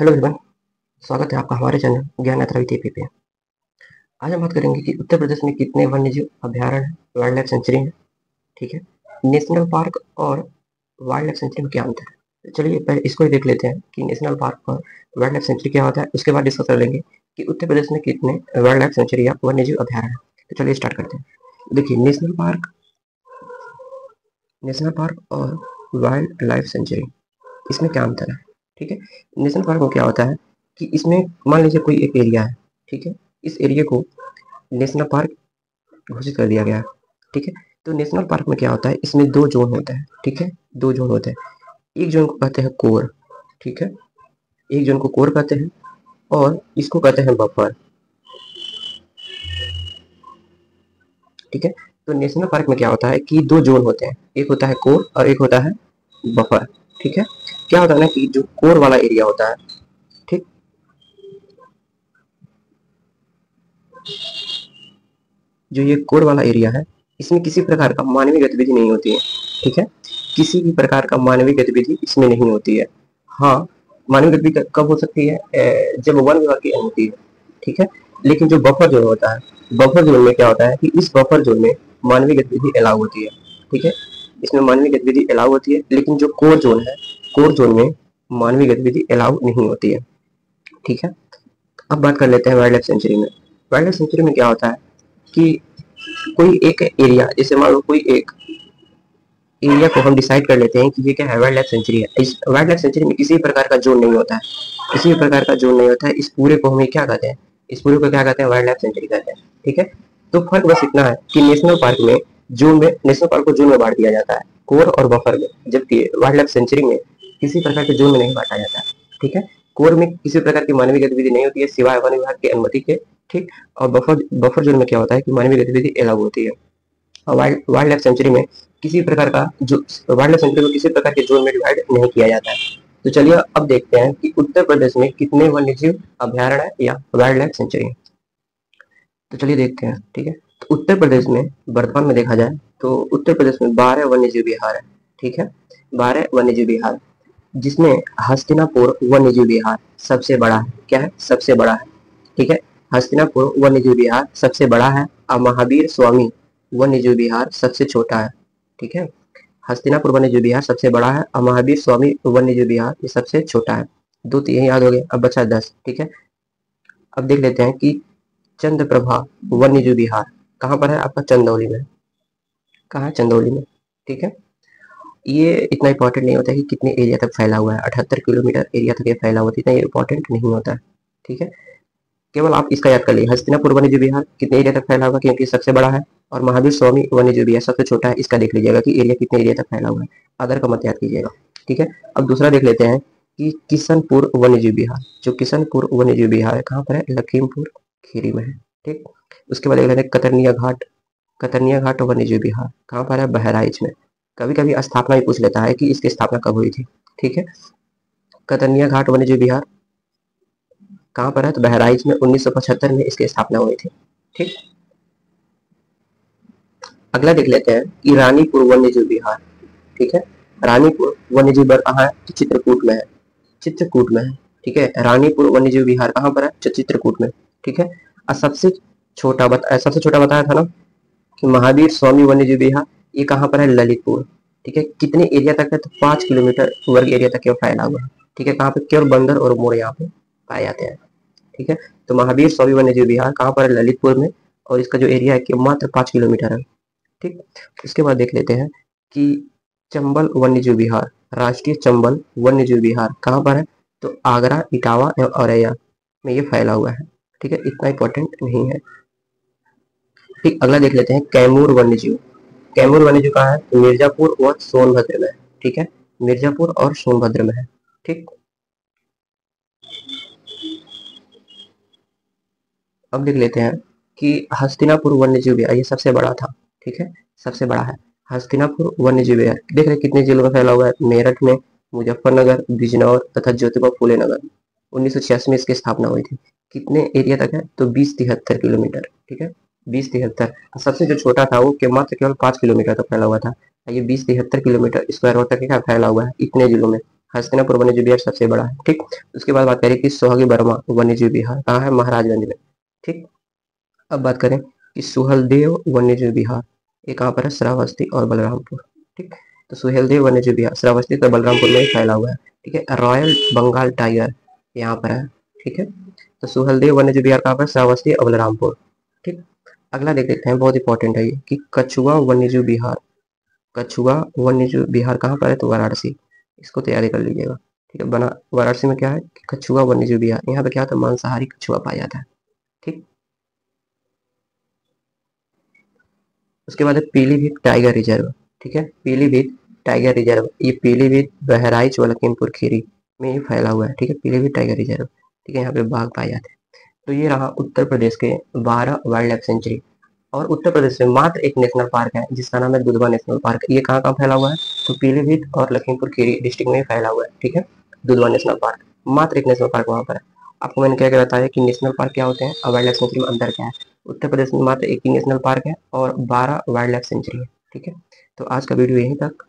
Hello everyone. स्वागत है आपका हमारे चैनल ज्ञान यात्रा विद एपी पे। आज हम बात करेंगे कि उत्तर प्रदेश में कितने वन्यजीव अभ्यारण्य वाइल्ड लाइफ सेंचुरी है। ठीक है, नेशनल पार्क और वाइल्ड लाइफ सेंचुरी में क्या अंतर है। तो चलिए पहले इसको ही देख लेते हैं कि नेशनल पार्क और वाइल्ड लाइफ सेंचुरी क्या होता है। उसके बाद डिस्कस कर लेंगे कि उत्तर प्रदेश में कितने वाइल्ड लाइफ सेंचुरी या वन्यजीव अभ्यारण्य है। तो चलिए स्टार्ट करते हैं। देखिए, नेशनल पार्क और वाइल्ड लाइफ सेंचुरी, इसमें क्या अंतर है। ठीक है, नेशनल पार्क में क्या होता है कि इसमें मान लीजिए कोई एक एरिया है। ठीक है, इस एरिया को नेशनल पार्क घोषित कर दिया गया है। ठीक है, तो नेशनल पार्क में क्या होता है, इसमें दो जोन होते हैं। ठीक है, दो जोन होते हैं। एक जोन को कहते हैं कोर। ठीक है, एक जोन को कोर कहते हैं और इसको कहते हैं बफर। ठीक है, तो नेशनल पार्क में क्या होता है कि दो जोन होते हैं, एक होता है कोर और एक होता है बफर। ठीक है, क्या होता है ना कि जो कोर वाला एरिया होता है, ठीक, जो ये कोर वाला एरिया है, इसमें किसी प्रकार का मानवीय गतिविधि नहीं होती है। ठीक है, किसी भी प्रकार का मानवीय गतिविधि इसमें नहीं होती है। हाँ, मानवीय गतिविधि कब हो सकती है, जब वन विभाग की अनुमति है। ठीक है, लेकिन जो बफर जोन होता है, बफर जोन में क्या होता है कि इस बफर जोन में मानवीय गतिविधि अलाउ होती है। ठीक है, इसमें मानवीय गतिविधि अलाउ होती है, लेकिन जो कोर जोन है, कोर जोन में मानवीय गतिविधि अलाउ नहीं होती है। ठीक है, अब बात कर लेते हैं वाइल्ड लाइफ सेंचुरी में। वाइल्ड लाइफ सेंचुरी में क्या होता है कि कोई एक एरिया, जैसे मान लो कोई एक एरिया को हम डिसाइड कर लेते हैं कि ये क्या है, वाइल्ड लाइफ सेंचुरी है। इस वाइल्ड लाइफ सेंचुरी में किसी प्रकार का जोन नहीं होता है, किसी भी प्रकार का जोन नहीं होता है। इस पूरे को हमें क्या कहते हैं, इस पूरे को क्या कहते हैं, वाइल्ड लाइफ सेंचुरी कहते हैं। ठीक है, तो फर्क बस इतना है कि नेशनल पार्क में जोन में, नेशनल पार्क को जोन में बांट दिया जाता है, कोर और बफर में, जबकि वाइल्ड लाइफ सेंचुरी में किसी प्रकार के जोन में नहीं बांटा जाता है। ठीक है, कोर में किसी प्रकार की मानवीय गतिविधि नहीं होती है सिवाय वन विभाग की अनुमति के। ठीक, और बफर जोन में क्या होता है कि मानवीय गतिविधि अलाउ होती है। और वाइल्ड लाइफ सेंचुरी में किसी प्रकार का जो वाइल्ड लाइफ सेंचुरी को किसी प्रकार के जोन में डिवाइड नहीं किया जाता है। तो चलिए अब देखते हैं कि उत्तर प्रदेश में कितने वन्यजीव अभ्यारण्य या वाइल्ड लाइफ सेंचुरी है। तो चलिए देखते हैं। ठीक है, तो उत्तर प्रदेश में वर्तमान में देखा जाए तो उत्तर प्रदेश में 12 वन्यजीव विहार है। ठीक है, 12 वन्यजीव विहार, जिसमें हस्तिनापुर वन्यजीव विहार सबसे बड़ा है। क्या है, सबसे बड़ा है। ठीक है, हस्तिनापुर वन्यजीव विहार सबसे बड़ा है और महावीर स्वामी वन्यजीव विहार सबसे छोटा है। ठीक है, हस्तिनापुर वन्यजीव विहार सबसे बड़ा है और महावीर स्वामी वन्यजीव विहार ये सबसे छोटा है। दो तो यही याद हो गए, अब बचा 10। ठीक है, अब देख लेते हैं कि चंद्रप्रभा वन्यजीव विहार कहाँ पर है, आपका चंदौली में। कहाँ है, चंदौली में। ठीक है, ये इतना इंपॉर्टेंट नहीं होता है कि कितने एरिया तक फैला हुआ है, 78 किलोमीटर एरिया तक ये फैला हुआ है, इतना इंपॉर्टेंट नहीं होता है। ठीक है, केवल आप इसका याद कर लीजिए, हस्तिनापुर वन्यजीव विहार कितने एरिया तक फैला हुआ है, क्योंकि सबसे बड़ा है, और महावीर स्वामी वन्यजीव विहार सबसे छोटा है। इसका देख लीजिएगा कि एरिया कितने एरिया तक फैला हुआ है, अदर का मत याद कीजिएगा। ठीक है, अब दूसरा देख लेते हैं कि किशनपुर वन्यजीव विहार, जो किशनपुर वन्यजीव विहार है कहाँ पर है, लखीमपुर खीरी में है। ठीक, उसके बाद देख लेते हैं कतरनिया घाट, कतरनिया घाट वन्यजीव विहार कहाँ पर है, बहराइच में। कभी कभी स्थापना भी पूछ लेता है कि इसकी स्थापना कब हुई थी। ठीक है, कतरनिया घाट वन्यजीव विहार कहाँ पर है, तो बहराइच में 1975 में इसकी स्थापना हुई थी। ठीक, अगला देख लेते हैं कि रानीपुर वन्यजीव विहार। ठीक है, रानीपुर वन्यजीव विहार कहाँ है, तो चित्रकूट में है, चित्रकूट में है। ठीक है, रानीपुर वन्यजीव विहार कहाँ पर है, चित्रकूट में। ठीक है, और सबसे छोटा बताया था ना कि महावीर स्वामी वन्यजीव विहार, ये कहाँ पर है, ललितपुर। ठीक है, कितने एरिया तक है, तो 5 किलोमीटर वर्ग एरिया तक ये फैला हुआ है। ठीक है, कहाँ पे, केवल बंदर और मोर यहाँ पे पाए जाते हैं। ठीक है, तो महावीर स्वामी वन्यजीव विहार कहाँ पर है, ललितपुर में, और इसका जो एरिया है कि मात्र 5 किलोमीटर है। ठीक, उसके बाद देख लेते हैं कि चंबल वन्यजीव विहार, राष्ट्रीय चंबल वन्यजीव विहार कहाँ पर है, तो आगरा, इटावा एवं औरैया में ये फैला हुआ है। ठीक है, इतना इंपॉर्टेंट नहीं है। ठीक, अगला देख लेते हैं कैमूर वन्यजीव, कैमूर वन्यजीव कहाँ है, तो मिर्जापुर और सोनभद्र में। ठीक है, मिर्जापुर और सोनभद्र में है। ठीक, अब देख लेते हैं कि हस्तिनापुर वन्यजीव विहार, ये सबसे बड़ा था। ठीक है, सबसे बड़ा है हस्तिनापुर वन्यजीव विहार। देख रहे कितने जिलों में फैला हुआ है, मेरठ में, मुजफ्फरनगर, बिजनौर तथा ज्योतिबा फूले नगर। 1986 में इसकी स्थापना हुई थी। कितने एरिया तक है, तो 20-73 किलोमीटर। ठीक है, 20-73। सबसे जो छोटा था वो केवल 5 किलोमीटर तक फैला हुआ था। ये 20-73 किलोमीटर स्क्वायर तक क्या फैला हुआ है, इतने जिलों में। हस्तिनापुर वन्य जीव विहार सबसे बड़ा है। ठीक, उसके बाद बात करें कि सोहागी वर्मा वन्य जीव विहार कहाँ है, महाराजगंज में। ठीक, अब बात करें कि सुहेलदेव वन्य जीव विहार, ये कहाँ पर है, श्रावस्ती और बलरामपुर। ठीक, तो सुहेलदेव वन्य जीव विहार श्रावस्ती और बलरामपुर में फैला हुआ है। ठीक है, रॉयल बंगाल टाइगर यहाँ पर है। ठीक है, तो सुहेलदेव वन्य जीव विहार कहाँ पर, श्रावस्ती और बलरामपुर। ठीक, अगला देख लेते हैं, बहुत इंपॉर्टेंट है ये कि कछुआ वन्यजीव विहार, कछुआ वन्यजीव विहार कहाँ पर है, तो वाराणसी, इसको तैयारी कर लीजिएगा। ठीक है, बना वाराणसी में क्या है कि कछुआ वन्यजीव विहार, यहाँ पे क्या होता है, मांसाहारी कछुआ पाया जाता है। ठीक, उसके बाद है पीलीभीत टाइगर रिजर्व। ठीक है, पीलीभीत टाइगर रिजर्व, ये पीलीभीत बहराइच व लखीमपुर खीरी में ही फैला हुआ है। ठीक है, पीलीभीत टाइगर रिजर्व। ठीक है, यहाँ पे बाघ पाए जाते हैं। तो ये रहा उत्तर प्रदेश के 12 वाइल्ड लाइफ सेंचुरी। और उत्तर प्रदेश में मात्र एक नेशनल पार्क है जिसका नाम है दुधवा नेशनल पार्क। ये कहाँ कहाँ फैला हुआ है, तो पीलीभीत और लखीमपुर खीरी डिस्ट्रिक्ट में फैला हुआ है। ठीक है, दुधवा नेशनल पार्क, मात्र एक नेशनल पार्क वहाँ पर है। आपको मैंने क्या क्या बताया कि नेशनल पार्क क्या होते हैं और वाइल्ड लाइफ सेंचुरी में अंदर क्या है। उत्तर प्रदेश में मात्र एक ही नेशनल पार्क है और 12 वाइल्ड लाइफ सेंचुरी है। ठीक है, तो आज का वीडियो यहीं तक।